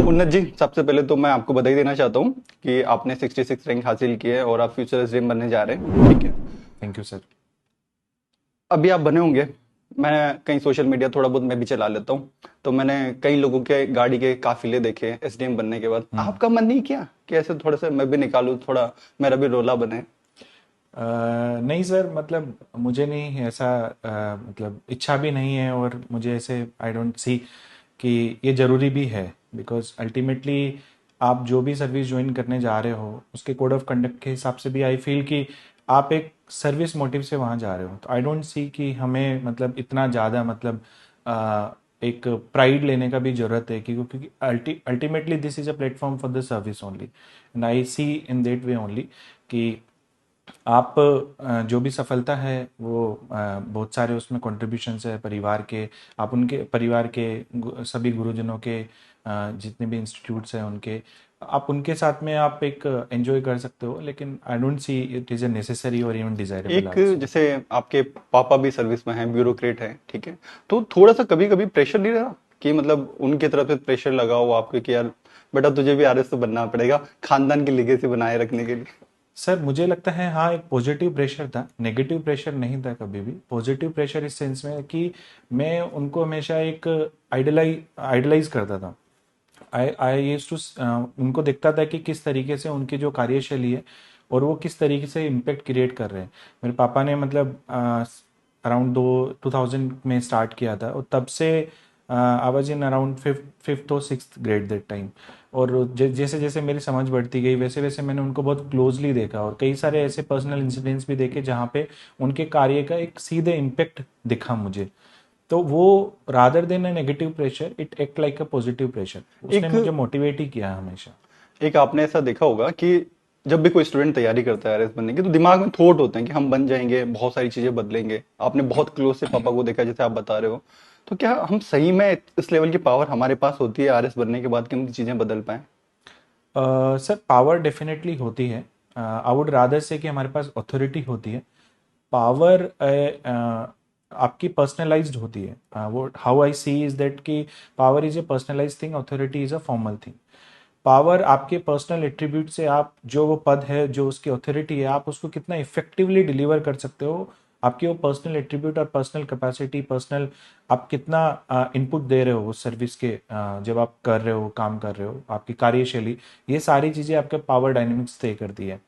उन्नत जी, सबसे पहले तो मैं आपको बधाई देना चाहता हूँ कि आपने 66 रैंक हासिल की है और आप फ्यूचर एसडीएम बनने जा रहे हैं। ठीक है। Thank you sir. अभी आप बने होंगे। मैं कहीं सोशल मीडिया थोड़ा बहुत मैं भी चला लेता हूँ, तो मैंने कई लोगों के गाड़ी के काफिले देखे एसडीएम बनने के बाद। हम्म। आपका मन नहीं किया कि ऐसे थोड़ा सा मैं भी निकालूं, थोड़ा मेरा भी रोला बने? नहीं सर, मतलब मुझे नहीं ऐसा, मतलब इच्छा भी नहीं है और मुझे ऐसे आई डोंट सी कि ये ज़रूरी भी है। बिकॉज अल्टीमेटली आप जो भी सर्विस ज्वाइन करने जा रहे हो उसके कोड ऑफ कंडक्ट के हिसाब से भी आई फील कि आप एक सर्विस मोटिव से वहाँ जा रहे हो, तो आई डोंट सी कि हमें मतलब इतना ज़्यादा मतलब एक प्राइड लेने का भी ज़रूरत है, क्योंकि ultimately this is a platform for the service only and I see in that way only कि आप जो भी सफलता है वो बहुत सारे उसमें कॉन्ट्रीब्यूशंस है परिवार के। आप उनके परिवार के सभी गुरुजनों के जितने भी इंस्टीट्यूट्स हैं उनके, आप उनके साथ में आप एक एंजॉय कर सकते हो, लेकिन I don't see it is a necessary और इवन डिजायरेबल एक, आल्सो। जैसे आपके पापा भी सर्विस में हैं, ब्यूरोक्रेट हैं, ठीक है, तो थोड़ा सा कभी कभी प्रेशर नहीं रहा कि मतलब उनकी तरफ से प्रेशर लगा हो आपको कि यार बेटा तुझे भी आरएस तो बनना पड़ेगा खानदान की लिगेसी बनाए रखने के लिए? सर मुझे लगता है हाँ, एक पॉजिटिव प्रेशर था, नेगेटिव प्रेशर नहीं था कभी भी। पॉजिटिव प्रेशर इस सेंस में कि मैं उनको हमेशा एक आइडलाइज करता था। आई आई यूज टू उनको देखता था कि किस तरीके से उनकी जो कार्यशैली है और वो किस तरीके से इम्पेक्ट क्रिएट कर रहे हैं। मेरे पापा ने मतलब अराउंड 2000 में स्टार्ट किया था और तब से I was in around fifth और सिक्स्थ ग्रेड दैट टाइम। और जैसे जैसे मेरी समझ बढ़ती गई वैसे वैसे मैंने उनको बहुत क्लोजली देखा और कई सारे ऐसे पर्सनल इंसिडेंट्स भी देखे जहाँ पे उनके कार्य का एक सीधे इम्पेक्ट दिखा मुझे। तो वो rather than a negative pressure it act like a positive pressure, उसने एक मुझे मोटिवेट ही किया हमेशा। एक आपने ऐसा देखा होगा कि जब भी कोई स्टूडेंट तैयारी करता है आरएस बनने की, तो दिमाग में थॉट होते हैं कि हम बन जाएंगे, बहुत सारी चीजें बदलेंगे। आपने बहुत क्लोज से पापा को देखा जैसे आप बता रहे हो, तो क्या हम सही में इस लेवल की पावर हमारे पास होती है आरएस बनने के बाद कि हम चीजें बदल पाए? सर पावर डेफिनेटली होती है। आई वुड रादर से कि हमारे पास अथॉरिटी होती है। पावर आपकी पर्सनलाइज्ड होती है। वो how I see is that कि power is a personalised thing, authority is a formal thing. Power आपके पर्सनल एट्रीब्यूट से, आप जो वो पद है जो उसकी अथॉरिटी है आप उसको कितना इफेक्टिवली डिलीवर कर सकते हो, आपके वो पर्सनल एट्रीब्यूट और पर्सनल कैपेसिटी, पर्सनल आप कितना इनपुट दे रहे हो उस सर्विस के, जब आप कर रहे हो काम कर रहे हो, आपकी कार्यशैली, ये सारी चीज़ें आपके पावर डायनेमिक्स तय करती है।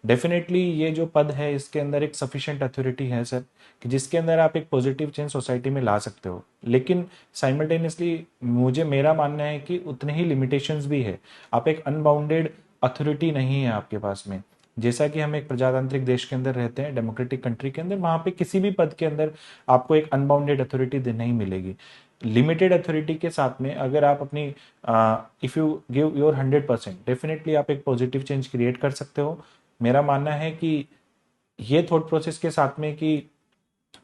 डेफिनेटली ये जो पद है इसके अंदर एक सफिशिएंट अथॉरिटी है सर, कि जिसके अंदर आप एक पॉजिटिव चेंज सोसाइटी में ला सकते हो। लेकिन साइमल्टेनियसली मुझे मेरा मानना है कि उतने ही लिमिटेशंस भी है। आप एक अनबाउंडेड अथॉरिटी नहीं है आपके पास में। जैसा कि हम एक प्रजातांत्रिक देश के अंदर रहते हैं, डेमोक्रेटिक कंट्री के अंदर, वहां पे किसी भी पद के अंदर आपको एक अनबाउंडेड अथॉरिटी नहीं मिलेगी। लिमिटेड अथॉरिटी के साथ में अगर आप अपनी if you give your 100%, definitely आप एक पॉजिटिव चेंज क्रिएट कर सकते हो। मेरा मानना है कि ये थॉट प्रोसेस के साथ में कि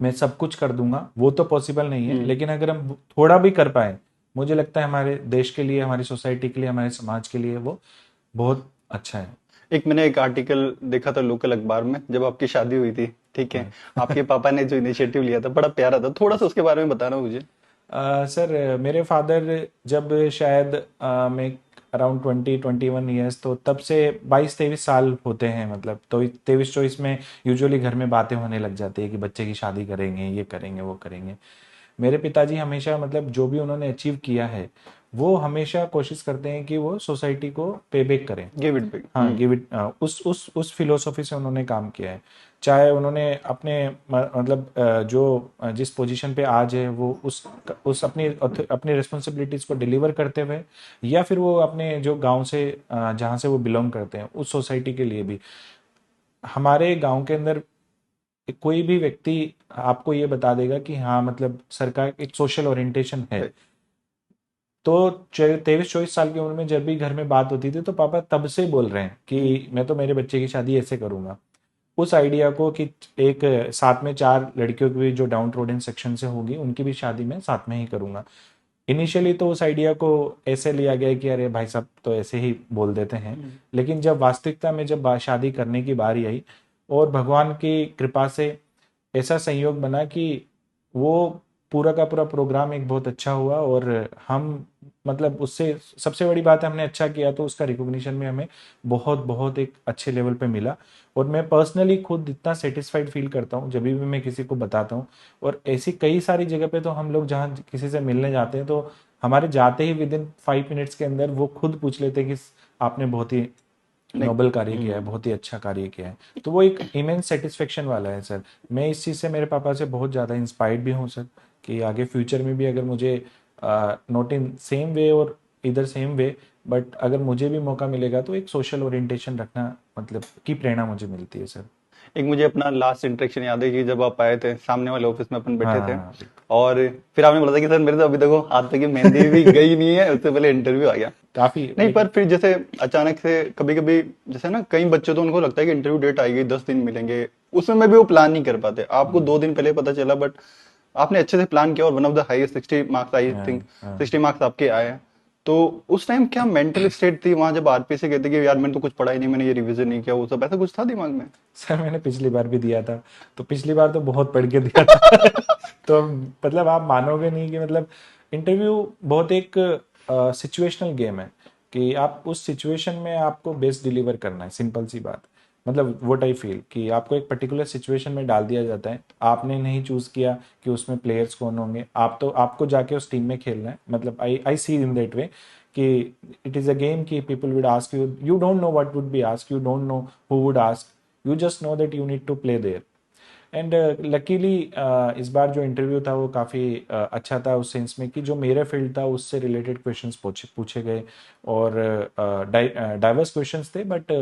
मैं सब कुछ कर दूंगा वो तो पॉसिबल नहीं है, हम्म। लेकिन अगर हम थोड़ा भी कर पाए, मुझे लगता है हमारे देश के लिए, हमारी सोसाइटी के लिए, हमारे समाज के लिए वो बहुत अच्छा है। एक मैंने एक आर्टिकल देखा था लोकल अखबार में, जब आपकी शादी हुई थी, ठीक है, आपके पापा ने जो इनिशिएटिव लिया था बड़ा प्यारा था, थोड़ा सा उसके बारे में बताना मुझे। सर मेरे फादर जब शायद मैं अराउंड 20-21 ईयर्स, तो तब से 22-23 साल होते हैं, मतलब तो 23-24 में यूजुअली घर में बातें होने लग जाती है कि बच्चे की शादी करेंगे, ये करेंगे वो करेंगे। मेरे पिताजी हमेशा मतलब जो भी उन्होंने अचीव किया है वो हमेशा कोशिश करते हैं कि वो सोसाइटी को पे बैक करें। Give it back. हाँ, गिव इट, उस फिलोसफी से उन्होंने काम किया है। चाहे उन्होंने अपने मतलब जो जिस पोजीशन पे आज है वो उस अपनी रिस्पॉन्सिबिलिटीज को डिलीवर करते हुए, या फिर वो अपने जो गांव से जहाँ से वो बिलोंग करते हैं उस सोसाइटी के लिए भी। हमारे गांव के अंदर कोई भी व्यक्ति आपको ये बता देगा कि हाँ मतलब सरकार एक सोशल ओरिएंटेशन है। तो 23-24 साल की उम्र में जब भी घर में बात होती थी तो पापा तब से बोल रहे हैं कि मैं तो मेरे बच्चे की शादी ऐसे करूंगा। उस आइडिया को कि एक साथ में 4 लड़कियों की भी जो डाउन रोडन सेक्शन से होगी उनकी भी शादी मैं साथ में ही करूंगा। इनिशियली तो उस आइडिया को ऐसे लिया गया कि अरे भाई साहब तो ऐसे ही बोल देते हैं। लेकिन जब वास्तविकता में जब शादी करने की बारी आई और भगवान की कृपा से ऐसा संयोग बना कि वो पूरा का पूरा प्रोग्राम एक बहुत अच्छा हुआ, और हम मतलब उससे सबसे बड़ी बात है हमने अच्छा किया तो उसका रिकॉग्निशन में हमें बहुत बहुत एक अच्छे लेवल पे मिला। और मैं पर्सनली खुद इतना सेटिस्फाइड फील करता हूँ जब भी मैं किसी को बताता हूँ। और ऐसी कई सारी जगह पे तो हम लोग जहाँ किसी से मिलने जाते हैं तो हमारे जाते ही विद इन 5 मिनट्स के अंदर वो खुद पूछ लेते हैं कि आपने बहुत ही नहीं। नोबल कार्य किया है, बहुत ही अच्छा कार्य किया है। तो वो एक इमेंस सेटिस्फेक्शन वाला है सर। मैं इस चीज़ से मेरे पापा से बहुत ज़्यादा इंस्पायर्ड भी हूँ सर, कि आगे फ्यूचर में भी अगर मुझे नॉट इन सेम वे और इधर सेम वे, बट अगर मुझे भी मौका मिलेगा तो एक सोशल ओरिएंटेशन रखना मतलब की प्रेरणा मुझे मिलती है सर। एक मुझे अपना लास्ट इंटरेक्शन याद है कि जब आप आए थे सामने वाले ऑफिस में अपन बैठे थे, हाँ बिल्कुल। और फिर आपने बोला था कि सर मेरे तो अभी देखो हाथ पे की मेहंदी भी गई नहीं है, उससे पहले इंटरव्यू आ गया। काफ़ी नहीं, पर लेकिन फिर जैसे अचानक से कभी कभी, जैसे ना कई बच्चों तो उनको लगता है कि इंटरव्यू डेट आएगी 10 दिन मिलेंगे, उसमें में भी वो प्लान नहीं कर पाते। आपको 2 दिन पहले पता चला, बट आपने अच्छे से प्लान किया और one of the highest 60 marks, I think हाँ हाँ। 60 मार्क्स आपके आए। तो उस टाइम क्या मेंटल स्टेट थी वहां, जब आरपी से कहते कि यार मैंने तो कुछ पढ़ा ही नहीं, मैंने ये रिवीजन नहीं किया, वो सब ऐसा कुछ था दिमाग में? सर मैंने पिछली बार भी दिया था, तो पिछली बार तो बहुत पढ़ के दिया था तो मतलब आप मानोगे नहीं कि मतलब इंटरव्यू बहुत एक सिचुएशनल गेम है, कि आप उस सिचुएशन में आपको बेस्ट डिलीवर करना है, सिंपल सी बात। मतलब व्हाट आई फील कि आपको एक पर्टिकुलर सिचुएशन में डाल दिया जाता है, आपने नहीं चूज किया कि उसमें प्लेयर्स कौन होंगे, आप तो आपको जाके उस टीम में खेलना है। मतलब आई आई सी इन दैट वे कि इट इज़ अ गेम कि people would ask you, you don't know what would be ask, you don't know who would ask, you just know that you need to play there। And luckily इस बार जो interview था वो काफ़ी अच्छा था, उस sense में कि जो मेरे फील्ड था उससे रिलेटेड क्वेश्चंस पूछे पूछे गए, और डाइवर्स क्वेश्चंस थे, बट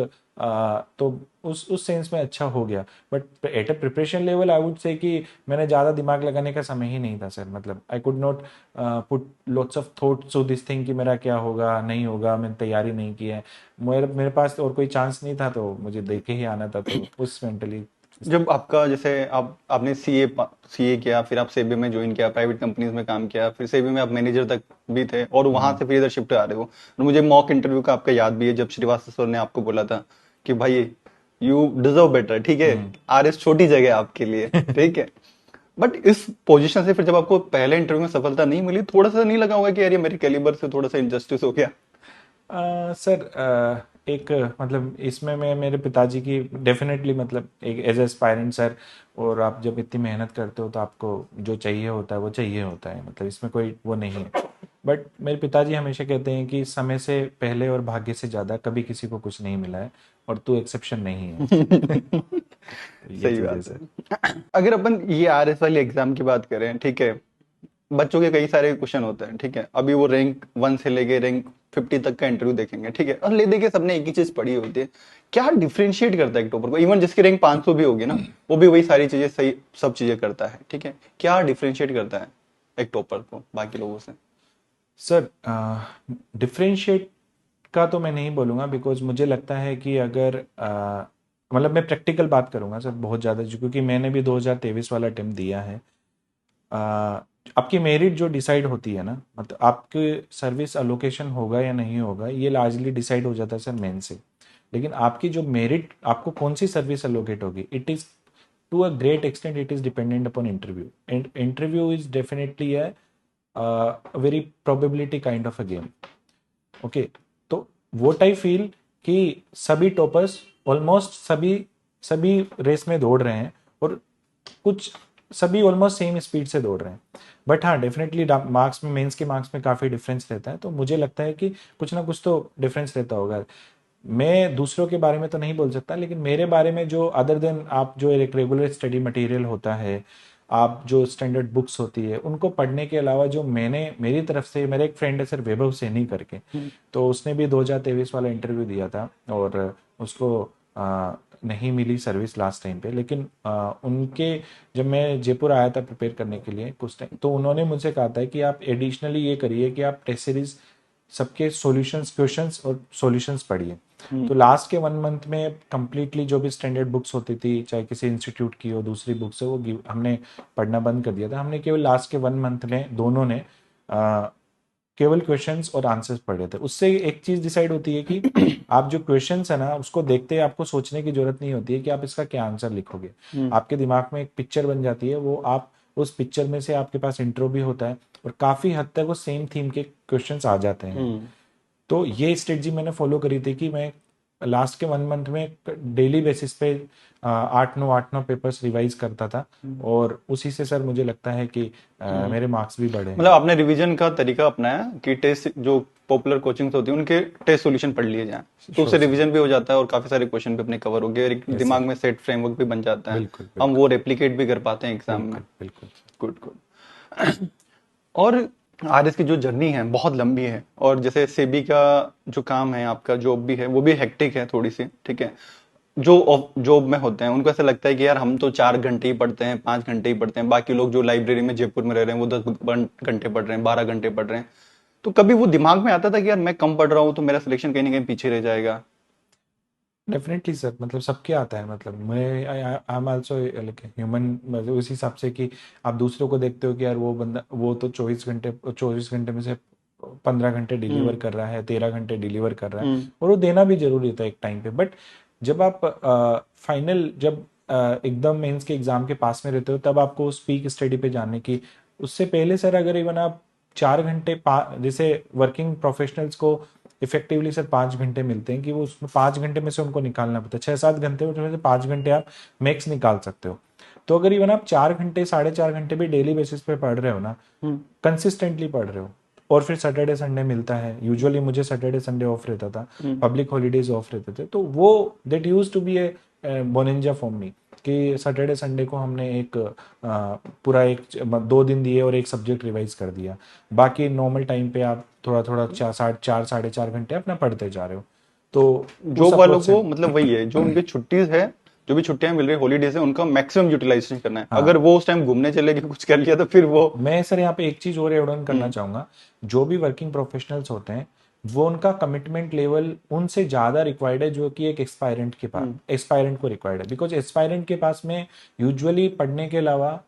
तो उस सेंस में अच्छा हो गया। But at a preparation level I would say कि मैंने ज़्यादा दिमाग लगाने का समय ही नहीं था सर। मतलब I could not put lots of thoughts to this thing कि मेरा क्या होगा नहीं होगा, मैंने तैयारी नहीं की है, मेरे मेरे पास और कोई चांस नहीं था, तो मुझे देख के ही आना था, तो उस मेंटली। जब आपका जैसे आपने सीए किया, फिर आप सेबी में ज्वाइन किया, प्राइवेट कंपनीज में काम किया, फिर सेबी में आप मैनेजर तक भी थे, और वहां से फिर इधर शिफ्ट आ रहे हो, और मुझे मॉक इंटरव्यू का आपका याद भी है जब श्रीवास्तव सर ने आपको बोला था कि भाई यू डिजर्व बेटर, ठीक है, आरएस छोटी जगह है आपके लिए, ठीक है। बट इस पोजीशन से फिर जब आपको पहले इंटरव्यू में सफलता नहीं मिली, थोड़ा सा नहीं लगा होगा कि यार ये मेरे कैलिबर से थोड़ा सा इनजस्टिस हो गया? सर एक मतलब इसमें मैं मेरे पिताजी की डेफिनेटली मतलब एक एज एस्पायरेंट सर, और आप जब इतनी मेहनत करते हो तो आपको जो चाहिए होता है वो चाहिए होता है, मतलब इसमें कोई वो नहीं है। बट मेरे पिताजी हमेशा कहते हैं कि समय से पहले और भाग्य से ज़्यादा कभी किसी को कुछ नहीं मिला है, और तू एक्सेप्शन नहीं है। तो ये सही चीज़ें बात सर। है। अगर अपन ये आरएस वाली एग्जाम की बात करें, ठीक है, बच्चों के कई सारे क्वेश्चन होते हैं, ठीक है, अभी वो रैंक 1 से लेके रैंक 50 तक का इंटरव्यू देखेंगे, ठीक है, और ले दे के सबने एक ही चीज पढ़ी होती है। क्या डिफरेंशिएट करता है एक टॉपर को? इवन जिसकी रैंक 500 भी होगी ना, वो भी वही सारी चीजें सही सब चीजें करता है, ठीक है, क्या डिफरेंशिएट करता है एक टॉपर को बाकी लोगों से? सर डिफरेंशिएट का तो मैं नहीं बोलूँगा, बिकॉज मुझे लगता है कि अगर मतलब मैं प्रैक्टिकल बात करूँगा सर बहुत ज़्यादा, क्योंकि मैंने भी 2023 वाला अटेम्प्ट दिया है। आपकी मेरिट जो डिसाइड होती है ना, मतलब आपके सर्विस अलोकेशन होगा या नहीं होगा ये लार्जली डिसाइड हो जाता है सर मेन से। लेकिन आपकी जो मेरिट, आपको कौन सी सर्विस अलोकेट होगी, it is to a great extent it is dependent upon interview, and interview is definitely है very probability kind of a game. Okay, तो वोट आई फील कि सभी टॉपर्स ऑलमोस्ट सभी सभी रेस में दौड़ रहे हैं, और कुछ सभी ऑलमोस्ट सेम स्पीड से दौड़ रहे हैं। बट हाँ डेफिनेटली मार्क्स में, मेंस के मार्क्स में काफ़ी डिफरेंस रहता है, तो मुझे लगता है कि कुछ ना कुछ तो डिफरेंस रहता होगा। मैं दूसरों के बारे में तो नहीं बोल सकता, लेकिन मेरे बारे में जो अदर देन आप जो एक रेगुलर स्टडी मटेरियल होता है, आप जो स्टैंडर्ड बुक्स होती है उनको पढ़ने के अलावा जो मैंने मेरी तरफ से, मेरे एक फ्रेंड है सर वैभव सैनी करके, तो उसने भी 2023 वाला इंटरव्यू दिया था, और उसको नहीं मिली सर्विस लास्ट टाइम पे, लेकिन उनके, जब मैं जयपुर आया था प्रिपेयर करने के लिए कुछ टाइम, तो उन्होंने मुझसे कहा था कि आप एडिशनली ये करिए कि आप टेस्ट सीरीज सबके सॉल्यूशंस, क्वेश्चंस और सॉल्यूशंस पढ़िए। तो लास्ट के 1 मंथ में कंप्लीटली जो भी स्टैंडर्ड बुक्स होती थी, चाहे किसी इंस्टीट्यूट की हो दूसरी बुक से, वो हमने पढ़ना बंद कर दिया था। हमने केवल लास्ट के 1 मंथ में दोनों ने केवल क्वेश्चंस और आंसर्स पढ़े थे। उससे एक चीज डिसाइड होती है कि आप जो क्वेश्चंस है ना उसको देखते ही आपको सोचने की जरूरत नहीं होती है कि आप इसका क्या आंसर लिखोगे। हम्म। आपके दिमाग में एक पिक्चर बन जाती है, वो आप उस पिक्चर में से आपके पास इंट्रो भी होता है और काफ़ी हद तक वो सेम थीम के क्वेश्चंस आ जाते हैं। तो ये स्ट्रेटजी मैंने फॉलो करी थी कि मैं लास्ट के 1 मंथ में डेली बेसिस पे 8-9 पेपर्स रिवाइज करता था और उसी से सर मुझे लगता है कि मेरे मार्क्स भी बढ़े मतलब हैं। आपने रिवीजन का तरीका अपनाया कि टेस्ट जो पॉपुलर कोचिंग्स होती है उनके टेस्ट सॉल्यूशन पढ़ लिए जाएं, तो श्योर उससे सर। रिवीजन भी हो जाता है और काफी सारे क्वेश्चन भी अपने कवर हो गए और एक यस दिमाग सर। में सेट फ्रेमवर्क भी बन जाता है, बिल्कुल हम बिल्कुल वो रेप्लिकेट भी कर पाते हैं एग्जाम में। बिल्कुल बिल्कुल सर। Good good. और आरएस की जो जर्नी है बहुत लंबी है, और जैसे सेबी का जो काम है, आपका जॉब भी है, वो भी हेक्टिक है थोड़ी सी, ठीक है। जो जॉब में होते हैं उनको ऐसा लगता है कि यार हम तो 4 घंटे ही पढ़ते हैं, 5 घंटे ही पढ़ते हैं, बाकी लोग जो लाइब्रेरी में जयपुर में रह रहे हैं वो 10 घंटे पढ़ रहे हैं, 12 घंटे पढ़ रहे हैं। तो कभी वो दिमाग में आता था कि यार मैं कम पढ़ रहा हूँ तो मेरा सिलेक्शन कहीं ना कहीं पीछे रह जाएगा? डेफिनेटली सर, मतलब सबके आता है, मतलब मैं I am also like human, मतलब उस हिसाब से कि आप दूसरों को देखते हो कि यार वो बंदा वो तो 24 घंटे में से 15 घंटे डिलीवर हम्म। कर रहा है, 13 घंटे डिलीवर कर रहा है, हम्म। और वो देना भी जरूरी होता है एक टाइम पे। बट जब आप फाइनल जब एकदम मेंस के एग्जाम के पास में रहते हो तब आपको उस पीक स्टडी पे जाने की, उससे पहले सर अगर इवन आप 4 घंटे जैसे वर्किंग प्रोफेशनल्स को इफेक्टिवली सर 5 घंटे मिलते हैं कि वो उसमें 5 घंटे में से उनको निकालना पड़ता है, 6-7 घंटे में से 5 घंटे आप मैक्स निकाल सकते हो। तो अगर इवन आप 4 घंटे 4.5 घंटे भी डेली बेसिस पे पढ़ रहे हो ना, हम्म। कंसिस्टेंटली पढ़ रहे हो, और फिर सैटरडे संडे मिलता है, यूजुअली मुझे सैटरडे संडे ऑफ रहता था, हम्म। पब्लिक हॉलीडेज ऑफ रहते थे, तो वो that used to be a bonanza for me कि सैटरडे संडे को हमने एक पूरा एक 2 दिन दिए और एक सब्जेक्ट रिवाइज कर दिया, बाकी नॉर्मल टाइम पे आप थोड़ा थोड़ा 4 साढ़े 4 घंटे अपना पढ़ते जा रहे हो। तो उस जॉब वालों अप्रोच से को मतलब वही है, जो उनकी छुट्टीज है, जो भी छुट्टियां मिल रही है, हॉलीडेज है, उनका मैक्सिमम यूटिलाइजेशन करना है। हाँ, अगर वो उस टाइम घूमने चले गए, कुछ कर लिया, तो फिर वो मैं सर यहाँ पे एक चीज और एड ऑन करना हम्म। चाहूंगा। जो भी वर्किंग प्रोफेशनल्स होते हैं वो उनका कमिटमेंट लेवल उनसे ज्यादा रिक्वायर्ड है जो कि एक एक्सपायरेंट के पास, हम्म। एक्सपायरेंट को रिक्वायर्ड है, बिकॉज एक्सपायरेंट के पास में यूजुअली पढ़ने के अलावा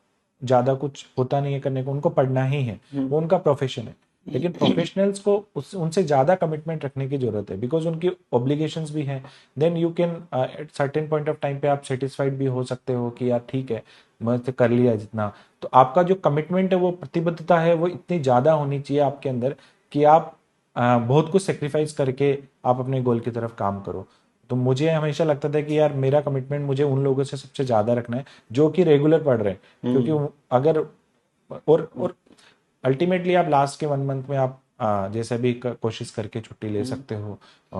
ज्यादा कुछ होता नहीं है करने को, उनको पढ़ना ही है, हम्म। वो उनका प्रोफेशन है। लेकिन प्रोफेशनल्स को उनसे ज्यादा कमिटमेंट रखने की जरूरत है, बिकॉज उनकी ऑब्लिगेशंस भी हैं। Then you can at certain point of time पे आप सेटिस्फाइड भी हो सकते हो कि यार ठीक है, मैं तो कर लिया जितना। तो आपका जो कमिटमेंट है, वो प्रतिबद्धता है, वो इतनी ज्यादा होनी चाहिए आपके अंदर कि आप बहुत कुछ सेक्रीफाइस करके आप अपने गोल की तरफ काम करो। तो मुझे हमेशा लगता था कि यार मेरा कमिटमेंट मुझे उन लोगों से सबसे ज्यादा रखना है जो कि रेगुलर पढ़ रहे हैं, क्योंकि अगर और अल्टीमेटली आप लास्ट के 1 मंथ में आप जैसे भी कोशिश करके छुट्टी ले हम्म। सकते हो,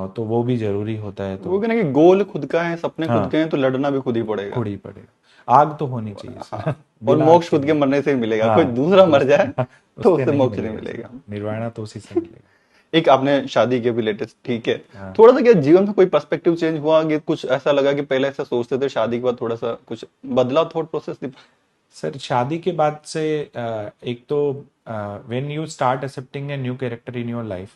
तो वो भी जरूरी होता है। वो तो कहना कि गोल खुद का है, सपने खुद हाँ, के हैं, तो लड़ना भी खुद ही पड़ेगा। खुद ही पड़ेगा, आग तो होनी चाहिए सर। हाँ। और बिना आग मोक्ष के खुद के नहीं। मरने से ही मिलेगा, कोई हाँ, दूसरा मर उस जाए तो उससे उससे नहीं मोक्ष नहीं मिलेगा सर, मिलेगा। निर्वाणा तो उसी से मिलेगा। एक आपने शादी की भी लेटेस्ट, ठीक है। हाँ थोड़ा सा क्या जीवन में कोई पर्सपेक्टिव चेंज हुआ कि कुछ ऐसा लगा कि पहले ऐसा सोचते थे, शादी के बाद थोड़ा सा कुछ बदला थॉट प्रोसेस? सर, शादी के बाद से एक तो when you start accepting a new character in your life,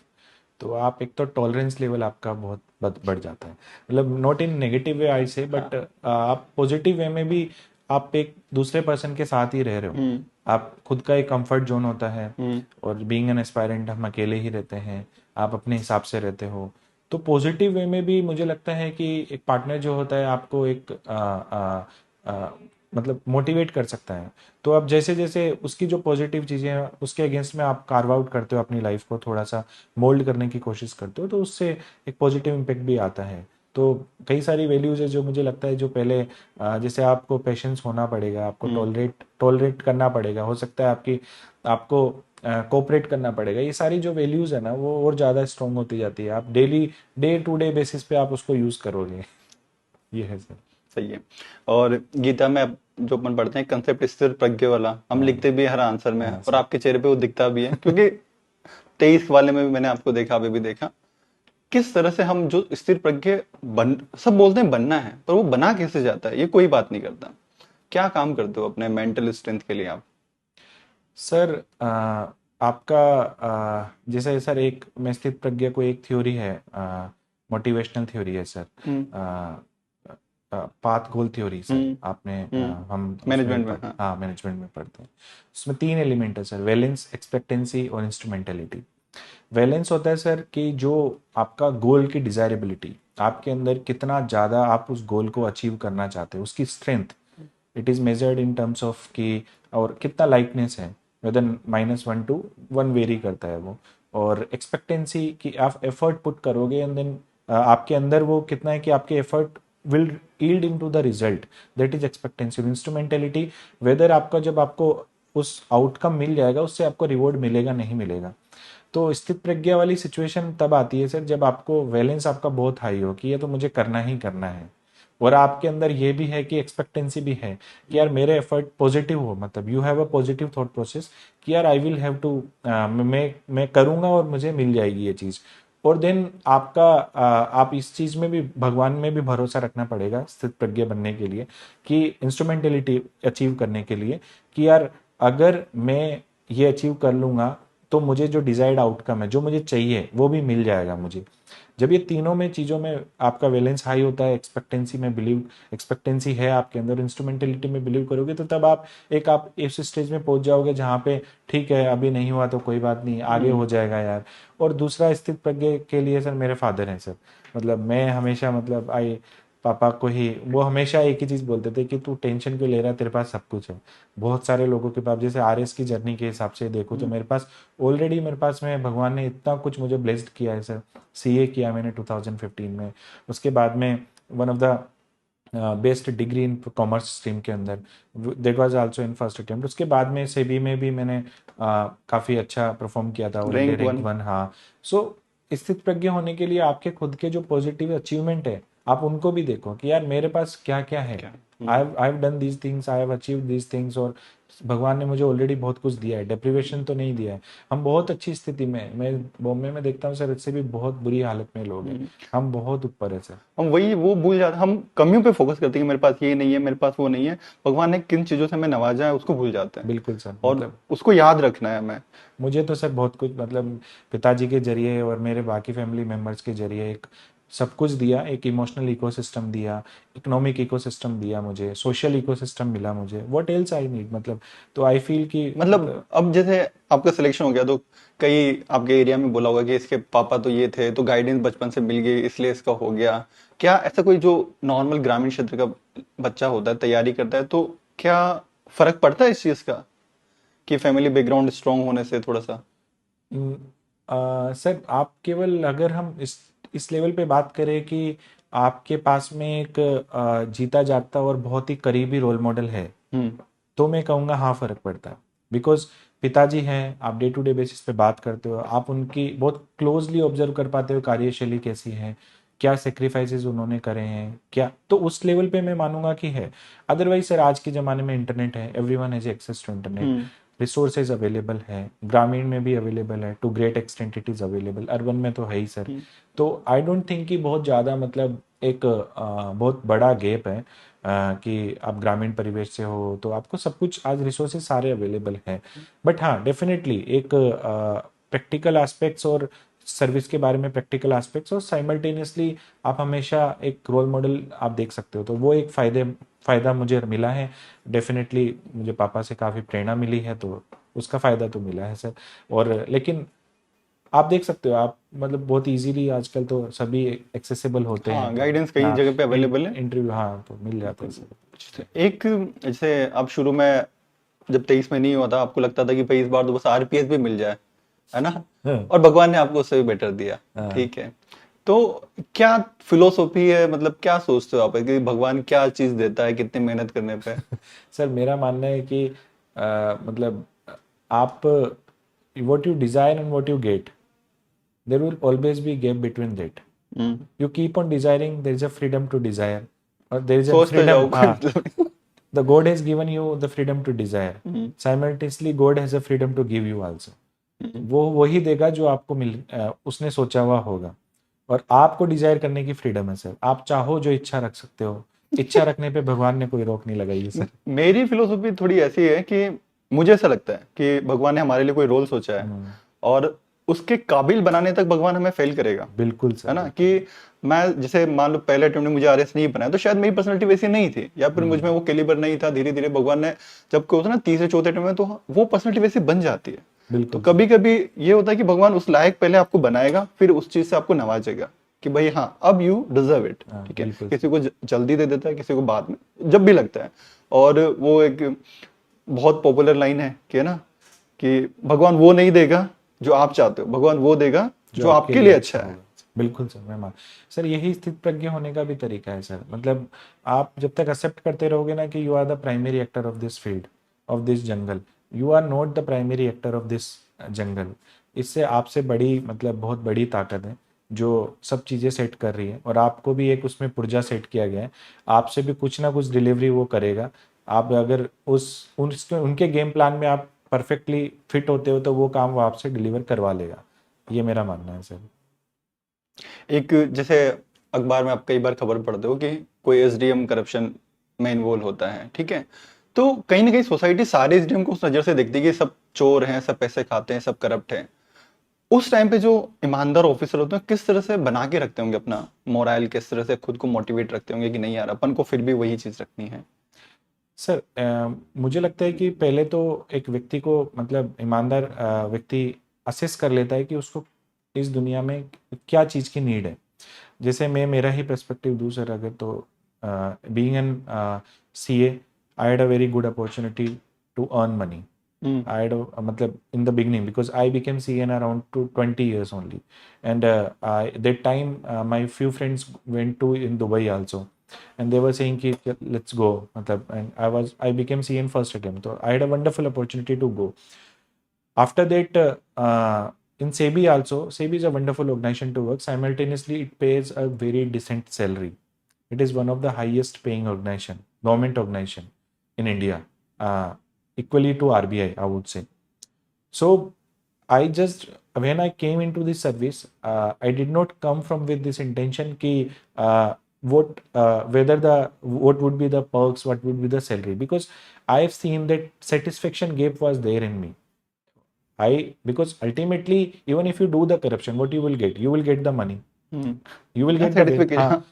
तो आप एक तो टॉलरेंस लेवल आपका बहुत बढ़ जाता है, मतलब नॉट इन नेगेटिव वे आई से, बट हाँ। आप पॉजिटिव वे में भी आप एक दूसरे पर्सन के साथ ही रह रहे हो, हम्म। आप खुद का एक कंफर्ट जोन होता है। हम्म। और बीइंग एन एस्पायरेंट हम अकेले ही रहते हैं, आप अपने हिसाब से रहते हो। तो पॉजिटिव वे में भी मुझे लगता है कि एक पार्टनर जो होता है आपको एक आ, मतलब मोटिवेट कर सकता है। तो अब जैसे जैसे उसकी जो पॉजिटिव चीज़ें हैं उसके अगेंस्ट में आप कार्व आउट करते हो अपनी लाइफ को, थोड़ा सा मोल्ड करने की कोशिश करते हो, तो उससे एक पॉजिटिव इम्पेक्ट भी आता है। तो कई सारी वैल्यूज है जो मुझे लगता है जो पहले जैसे आपको पेशेंस होना पड़ेगा, आपको हम्म। टॉलरेट करना पड़ेगा, हो सकता है आपकी आपको कोऑपरेट करना पड़ेगा, ये सारी जो वैल्यूज है ना वो और ज़्यादा स्ट्रांग होती जाती है, आप daily day to day basis पे आप उसको यूज़ करोगे। ये है सर। सही है। और गीता में जो अपन पढ़ते हैं कंसेप्ट स्थिर प्रज्ञ वाला, हम हाँ लिखते भी हैं हर आंसर में, हाँ और सर। आपके चेहरे पे वो दिखता भी है, क्योंकि 23 वाले में भी मैंने आपको देखा, अभी भी देखा किस तरह से हम जो स्थिर प्रज्ञ बन, सब बोलते हैं बनना है, पर वो बना कैसे जाता है ये कोई बात नहीं करता। क्या काम करते हो अपने मेंटल स्ट्रेंथ के लिए आप? सर आपका जैसे सर एक मैं स्थित प्रज्ञा को एक थ्योरी है, मोटिवेशनल थ्योरी है सर, हम्म। पाथ गोल थ्योरी सर, हम्म। आपने हम्म। हम उसमें मैनेजमेंट में, हाँ। हाँ मैनेजमेंट में पढ़ते हैं। उसमें 3 एलिमेंट है सर, वैलेंस, एक्सपेक्टेंसी और इंस्ट्रूमेंटलिटी। वैलेंस होता है सर कि जो आपका गोल की डिजायरेबिलिटी, आपके अंदर कितना ज़्यादा आप उस गोल को अचीव करना चाहते हो, उसकी strength, it is measured in terms of कि और कितना लाइकनेस है, वेदर -1 to 1 वेरी करता है वो। और एक्सपेक्टेंसी कि आप एफर्ट पुट करोगे एंड देन आपके अंदर वो कितना है कि आपके effort will yield into the result, that is expectancy. Instrumentality, whether आपका जब आपको उस आउटकम मिल जाएगा उससे आपको रिवॉर्ड मिलेगा नहीं मिलेगा। तो स्थित प्रज्ञा वाली सिचुएशन तब आती है सर जब आपको वैलेंस आपका बहुत हाई हो कि ये तो मुझे करना ही करना है, और आपके अंदर ये भी है कि एक्सपेक्टेंसी भी है कि यार मेरे एफर्ट पॉजिटिव हो, मतलब you have a positive thought process कि यार आई विल हैव टू, मैं करूंगा और मुझे मिल जाएगी ये चीज़। और देन आपका आप इस चीज़ में भी भगवान में भी भरोसा रखना पड़ेगा स्थित प्रज्ञ बनने के लिए, कि इंस्ट्रूमेंटेलिटी अचीव करने के लिए, कि यार अगर मैं ये अचीव कर लूंगा तो मुझे जो डिजायर्ड आउटकम है, जो मुझे चाहिए, वो भी मिल जाएगा मुझे। जब ये तीनों में चीज़ों में आपका वैलेंस हाई होता है, एक्सपेक्टेंसी में बिलीव, एक्सपेक्टेंसी है आपके अंदर, इंस्ट्रूमेंटेलिटी में बिलीव करोगे, तो तब आप इस स्टेज में पहुंच जाओगे जहाँ पे ठीक है अभी नहीं हुआ तो कोई बात नहीं, आगे हो जाएगा यार। और दूसरा स्थित प्रज्ञ के लिए सर मेरे फादर हैं सर, मतलब मैं हमेशा, मतलब पापा को ही वो हमेशा एक ही चीज़ बोलते थे कि तू टेंशन क्यों ले रहा है, तेरे पास सब कुछ है। बहुत सारे लोगों के पास, जैसे आरएस की जर्नी के हिसाब से देखो तो मेरे पास ऑलरेडी, मेरे पास में भगवान ने इतना कुछ मुझे ब्लेस्ड किया है सर। सीए किया मैंने 2015 में, उसके बाद में one of the best degree in commerce stream के अंदर, that was also in first attempt. उसके बाद में सेबी में भी मैंने काफ़ी अच्छा परफॉर्म किया था, ऑल इंडिया रैंक रैंक 1। 1। हाँ, सो स्थित प्रज्ञ होने के लिए आपके खुद के जो पॉजिटिव अचीवमेंट है आप उनको भी देखो कि यार मेरे पास क्या क्या है, क्या? I have done these things, I have achieve these things, और भगवान ने मुझे ऑलरेडी बहुत कुछ दिया है, डेप्रिवेशन तो नहीं दिया है। हम बहुत अच्छी स्थिति में हैं। मैं बॉम्बे में देखता हूँ सर, इससे भी बहुत बुरी हालत में लोग हैं, हम बहुत ऊपर है सर। हम वही वो भूल जाते, हम कमियों पे फोकस करते हैं कि मेरे पास ये नहीं है, मेरे पास वो नहीं है। भगवान ने किन चीजों से हमें नवाजा है उसको भूल जाते हैं, बिल्कुल सर, और मतलब उसको याद रखना है हमें। मुझे तो सर बहुत कुछ, मतलब पिताजी के जरिए और मेरे बाकी फैमिली मेम्बर्स के जरिए एक सब कुछ दिया, एक इमोशनल इकोसिस्टम दिया, इकोनॉमिक इकोसिस्टम दिया, मुझे सोशल इकोसिस्टम मिला, मुझे व्हाट एल्स आई नीड, मतलब। तो आई फील कि मतलब अब जैसे आपका सिलेक्शन हो गया, तो कई आपके एरिया में बोला होगा कि इसके पापा तो ये थे, तो गाइडेंस बचपन से मिल गई इसलिए इसका हो गया। क्या ऐसा कोई जो नॉर्मल ग्रामीण क्षेत्र का बच्चा होता है, तैयारी करता है, तो क्या फर्क पड़ता है इस चीज का, कि फैमिली बैकग्राउंड स्ट्रांग होने से थोड़ा सा? सर आप केवल, अगर हम इस लेवल पे बात करें कि आपके पास में एक जीता जागता और बहुत ही करीबी रोल मॉडल है, हम्म। तो मैं कहूँगा हाँ फर्क पड़ता है। बिकॉज पिताजी हैं, आप डे टू डे बेसिस पे बात करते हो, आप उनकी बहुत क्लोजली ऑब्जर्व कर पाते हो कार्यशैली कैसी है, क्या सेक्रीफाइसेस उन्होंने करे हैं क्या, तो उस लेवल पे मैं मानूंगा कि है। अदरवाइज सर आज के ज़माने में इंटरनेट है, everyone has access to internet, hmm. Resources available है, ग्रामीण में भी अवेलेबल है, to great extent it is available, urban में तो है ही सर। हम्म। तो आई डोंट थिंक कि बहुत ज़्यादा, मतलब एक बहुत बड़ा गैप है कि आप ग्रामीण परिवेश से हो तो आपको सब कुछ आज रिसोर्सेज सारे अवेलेबल हैं। बट हाँ, डेफिनेटली एक प्रैक्टिकल एस्पेक्ट्स और सर्विस के बारे में प्रैक्टिकल एस्पेक्ट्स, और साइमल्टेनियसली आप हमेशा एक रोल मॉडल आप देख सकते हो, तो वो एक फ़ायदा मुझे मिला है। डेफिनेटली मुझे पापा से काफ़ी प्रेरणा मिली है, तो उसका फ़ायदा तो मिला है सर। और लेकिन आप देख सकते हो, आप मतलब बहुत इजीली आजकल तो सभी एक्सेसिबल होते हैं, हाँ, तो गाइडेंस कई हाँ, जगह पे अवेलेबल है। इंटरव्यू हाँ तो मिल जाता है सर। एक, जैसे आप शुरू में जब 23 में नहीं हुआ था, आपको लगता था कि भाई इस बार तो बस आरपीएस भी मिल जाए, है ना? हाँ, और भगवान ने आपको उससे भी बेटर दिया। हाँ। ठीक है, तो क्या फिलोसॉफी है, मतलब क्या सोचते हो आप कि भगवान क्या चीज देता है कितनी मेहनत करने पे? सर मेरा मानना है कि मतलब आप what you desire and what you get, there will always be gap between that. Hmm. You keep on desiring, there is a freedom to desire, or there is a सोचते freedom, जाओ, कोई हाँ, मतलब नहीं। the God has given you the freedom to desire, hmm. simultaneously God has a freedom to give you also। हम्म। वो वही देगा जो आपको उसने सोचा हुआ होगा, और आपको डिजायर करने की फ्रीडम है सर, आप चाहो जो इच्छा रख सकते हो, इच्छा रखने पे भगवान ने कोई रोक नहीं लगाई है सर। मेरी फिलोसॉफी थोड़ी ऐसी है कि मुझे ऐसा लगता है कि भगवान ने हमारे लिए कोई रोल सोचा है, और उसके काबिल बनाने तक भगवान हमें फेल करेगा, बिल्कुल है सर, ना? बिल्कुल। कि मैं जैसे मान लो पहले अटेम्प्ट में मुझे आरएस नहीं बनाया, तो शायद मेरी पर्सनालिटी वैसी नहीं थी, या फिर मुझ में वो कैलिबर नहीं था। धीरे धीरे भगवान ने जब होता ना तीसरे चौथे अटेम्प्ट में, तो वो पर्सनालिटी वैसी बन जाती है। तो बिल्कुल कभी कभी ये होता है कि भगवान उस लायक पहले आपको बनाएगा, फिर उस चीज से आपको नवाजेगा कि भाई हाँ, अब यू डिजर्व इट। हाँ, ठीक है, बिल्कुल किसी को जल्दी दे देता है, किसी को बाद में, जब भी लगता है। और वो एक बहुत पॉपुलर लाइन है कि, है ना, कि भगवान वो नहीं देगा जो आप चाहते हो, भगवान वो देगा जो जो आपके आपके लिए लिए अच्छा अच्छा है। होगा। बिल्कुल सर, मैं मान सर यही स्थित प्रज्ञ होने का भी तरीका है सर। मतलब आप जब तक एक्सेप्ट करते रहोगे ना कि you are the primary actor of this field, of this jungle, you are not the primary actor of this jungle, इससे आपसे बड़ी मतलब बहुत बड़ी ताकत है जो सब चीज़ें सेट कर रही है, और आपको भी एक उसमें पुर्जा सेट किया गया है, आपसे भी कुछ ना कुछ डिलीवरी वो करेगा। आप अगर उनके गेम प्लान में आप परफेक्टली फिट होते हो तो वो काम वो आपसे डिलीवर करवा लेगा। ये मेरा मानना है सर। एक जैसे अखबार में आप कई बार खबर पढ़ते हो कि कोई एसडीएम करप्शन में इन्वॉल्व होता है, ठीक है, तो कहीं ना कहीं सोसाइटी सारे एसडीएम को उस नजर से देखती है कि सब चोर हैं, सब पैसे खाते हैं, सब करप्ट हैं। उस टाइम पे जो ईमानदार ऑफिसर होते हैं किस तरह से बना के रखते होंगे अपना मोराइल, किस तरह से खुद को मोटिवेट रखते होंगे कि नहीं यार अपन को फिर भी वही चीज रखनी है। सर मुझे लगता है कि पहले तो एक व्यक्ति को मतलब ईमानदार व्यक्ति असेस कर लेता है कि उसको इस दुनिया में क्या चीज़ की नीड है। जैसे मैं मेरा ही पर्सपेक्टिव दूँ सर अगर, तो being an CA I had a very good opportunity to earn money. Hmm. I had matlab in the beginning because I became CA in around 20 years only, and that time my few friends went to in Dubai also, and they were saying कि let's go matlab, and I became CA in first attempt, so I had a wonderful opportunity to go. After that, in SEBI also, SEBI is a wonderful organization to work. Simultaneously, it pays a very decent salary. It is one of the highest paying organization, government organization in India, equally to RBI, I would say. So I just when I came into this service, I did not come from with this intention ki what would be the perks, what would be the salary, because I've seen that satisfaction gap was there in me. Because ultimately, even if you do the corruption, what you will get? You will get the money. Hmm. You will get the benefit. Satisfaction.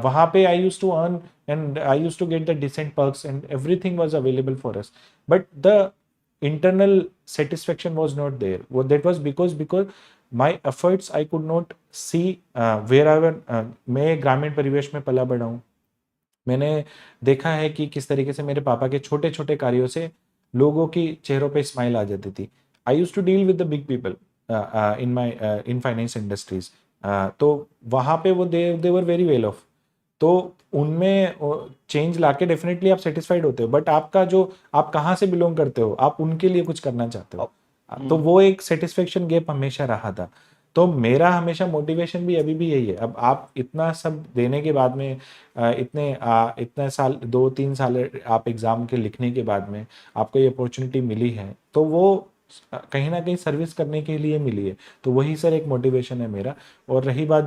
वहाँ पे I used to earn and I used to get the decent perks and everything was available for us. But the internal satisfaction was not there. Well, that was because my efforts I could not see wherever मैं ग्रामीण परिवेश में पला बड़ा हूँ। मैंने देखा है कि किस तरीके से मेरे पापा के छोटे छोटे कार्यों से लोगों की चेहरों पे स्माइल आ जाती थी। I used to deal with the big people in my in finance industries. तो वहाँ पे वो they were very well off. तो उनमें चेंज लाके डेफिनेटली आप सेटिस्फाइड होते हो, बट आपका जो आप कहाँ से बिलोंग करते हो, आप उनके लिए कुछ करना चाहते हो, तो वो एक सेटिस्फेक्शन गैप हमेशा रहा था। तो मेरा हमेशा मोटिवेशन भी अभी भी यही है। अब आप इतना सब देने के बाद में इतने साल 2-3 साल आप एग्ज़ाम के लिखने के बाद में आपको ये अपॉर्चुनिटी मिली है, तो वो कहीं ना कहीं सर्विस करने के लिए मिली है। तो वही सर एक मोटिवेशन है मेरा। और रही बात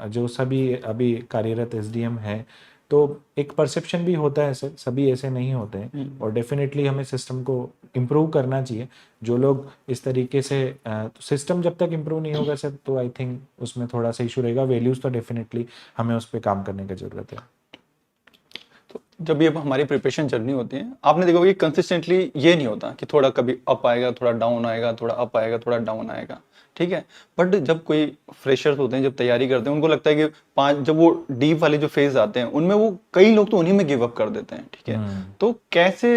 जो सभी अभी कार्यरत एसडीएम है, तो एक परसेप्शन भी होता है सर, सभी ऐसे नहीं होते हैं, और डेफिनेटली हमें सिस्टम को इम्प्रूव करना चाहिए। जो लोग इस तरीके से तो सिस्टम जब तक इम्प्रूव नहीं होगा सर, तो आई थिंक उसमें थोड़ा सा इशू रहेगा। वैल्यूज़ तो डेफिनेटली हमें उस पर काम करने की ज़रूरत है। तो जब ये हमारी प्रिपरेशन जर्नी होती है, आपने देखा होगा कि कंसिस्टेंटली ये नहीं होता कि थोड़ा कभी अप आएगा, थोड़ा डाउन आएगा, थोड़ा अप आएगा, थोड़ा डाउन आएगा, ठीक है। बट जब कोई फ्रेशर्स होते हैं, जब तैयारी करते हैं, उनको लगता है कि जब वो डीप वाले जो फेज आते हैं उनमें वो कई लोग तो उन्हीं में गिव अप कर देते हैं, ठीक है। तो कैसे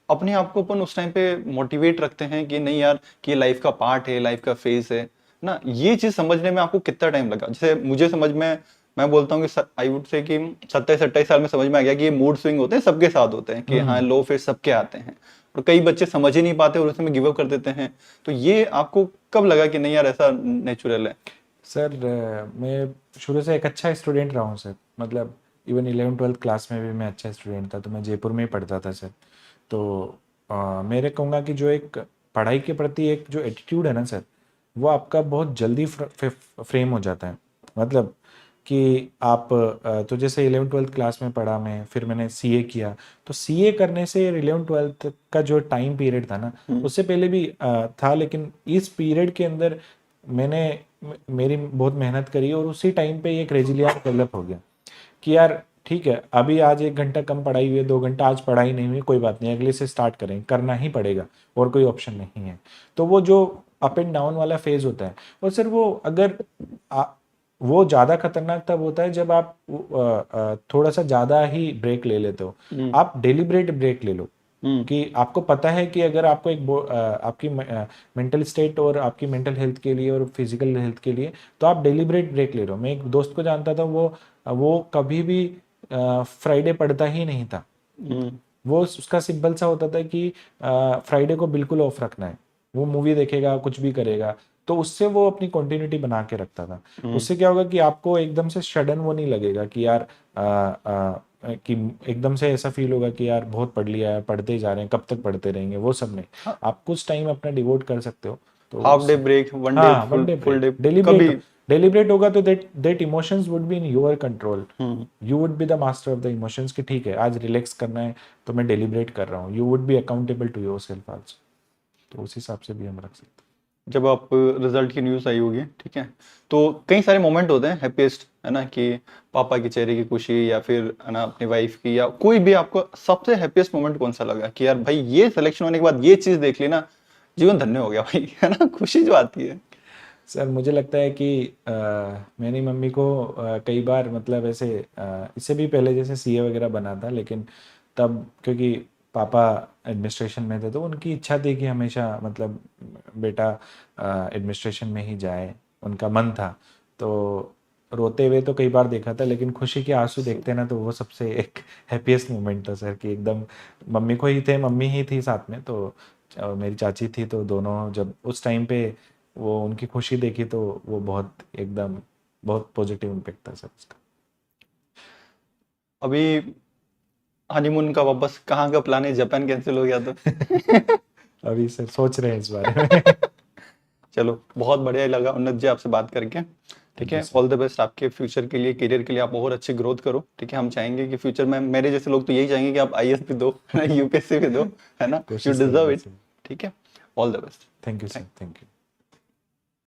अपने आप को अपन उस टाइम पे मोटिवेट रखते हैं कि नहीं यार, कि ये लाइफ का पार्ट है, लाइफ का फेज है ना। ये चीज समझने में आपको कितना टाइम लगा? जैसे मुझे समझ में, मैं बोलता हूँ कि आई वुड से कि 27-28 साल में समझ में आ गया कि ये मूड स्विंग होते हैं, सबके साथ होते हैं, कि हाँ लो फेज सबके आते हैं, और कई बच्चे समझ ही नहीं पाते और उसमें गिव अप कर देते हैं। तो ये आपको कब लगा कि नहीं यार ऐसा नेचुरल है? सर मैं शुरू से एक अच्छा स्टूडेंट रहा हूँ सर। मतलब इवन 11th-12th क्लास में भी मैं अच्छा स्टूडेंट था, तो मैं जयपुर में ही पढ़ता था सर। तो मेरे कहूँगा कि जो एक पढ़ाई के प्रति एक जो एटीट्यूड है ना सर, वो आपका बहुत जल्दी फ्रेम हो जाता है। मतलब कि आप तो जैसे 11th-12th क्लास में पढ़ा मैं, फिर मैंने सीए किया। तो सीए करने से 11th-12th का जो टाइम पीरियड था ना, उससे पहले भी था, लेकिन इस पीरियड के अंदर मैंने मेरी बहुत मेहनत करी, और उसी टाइम पे एक रेजिलियंस डेवलप हो गया कि यार ठीक है, अभी आज 1 घंटा कम पढ़ाई हुई है, 2 घंटा आज पढ़ाई नहीं हुई, कोई बात नहीं, अगले से स्टार्ट करें, करना ही पड़ेगा, और कोई ऑप्शन नहीं है। तो वो जो अप एंड डाउन वाला फेज होता है, और सर वो अगर वो ज़्यादा खतरनाक तब होता है जब आप थोड़ा सा ज़्यादा ही ब्रेक ले लेते हो। आप डेलिब्रेट ब्रेक ले लो, कि आपको पता है कि अगर आपको आपकी मेंटल स्टेट और आपकी मेंटल हेल्थ के लिए और फिजिकल हेल्थ के लिए, तो आप डेलिब्रेट ब्रेक ले रहे हो। मैं एक दोस्त को जानता था, वो कभी भी फ्राइडे पढ़ता ही नहीं था। वो उसका सिंपल सा होता था कि फ्राइडे को बिल्कुल ऑफ रखना है, वो मूवी देखेगा, कुछ भी करेगा, तो उससे वो अपनी कंटिन्यूटी बना के रखता था। उससे क्या होगा कि आपको एकदम से सडन वो नहीं लगेगा कि यार कि एकदम से ऐसा फील होगा कि यार बहुत पढ़ लिया है, पढ़ते ही जा रहे हैं, कब तक पढ़ते रहेंगे, वो सब नहीं। आप कुछ टाइम अपना डिवोट कर सकते हो, तो हाफ डे उससे ब्रेक, वन डे, हाँ, one day full break, day, deliberate कभी। डेलिब्रेट होगा तो that emotions would be in your control. Hmm. You would be the master of the emotions कि ठीक है आज रिलैक्स करना है तो मैं डेलिब्रेट कर रहा हूँ। You would be accountable to your self also. तो उस हिसाब से भी हम रख सकते जब आप रिजल्ट की न्यूज़ आई होगी, ठीक है, तो कई सारे मोमेंट होते हैं हैप्पीएस्ट, है ना, कि पापा के चेहरे की खुशी, या फिर है ना अपनी वाइफ की, या कोई भी आपको सबसे हैप्पीएस्ट मोमेंट कौन सा लगा कि यार भाई ये सिलेक्शन होने के बाद ये चीज़ देख ली ना, जीवन धन्य हो गया भाई, है ना, खुशी जो आती है। सर। मुझे लगता है कि मेरी मम्मी को कई बार मतलब ऐसे इससे भी पहले जैसे सीए वगैरह बना था, लेकिन तब क्योंकि पापा एडमिनिस्ट्रेशन में थे तो उनकी इच्छा थी कि हमेशा मतलब बेटा एडमिनिस्ट्रेशन में ही जाए, उनका मन था। तो रोते हुए तो कई बार देखा था, लेकिन खुशी के आंसू देखते ना तो वो सबसे एक हैप्पीएस्ट मोमेंट था सर, कि एकदम मम्मी को ही थे, मम्मी ही थी साथ में, तो मेरी चाची थी, तो दोनों जब उस टाइम पे वो उनकी खुशी देखी तो वो बहुत एकदम बहुत पॉजिटिव इम्पैक्ट था सर उसका। अभी हनीमून का वापस कहाँ का प्लान है, जापान कैंसिल हो गया तो? अभी सर सोच रहे हैं इस बारे में। चलो, बहुत बढ़िया लगा उन्नत जी आपसे बात करके। ठीक थैंक यू है, सर। ऑल द बेस्ट आपके फ्यूचर के लिए, करियर के लिए, आप और अच्छी ग्रोथ करो। ठीक है, हम चाहेंगे कि फ्यूचर में मेरे जैसे लोग तो यही चाहेंगे कि आप आईएएस भी दो, है ना, यूपीएससी भी दो, है ना, यू कोशिश डिजर्व करेंगे इट। सर। ठीक है, all the best. Thank you sir, thank you.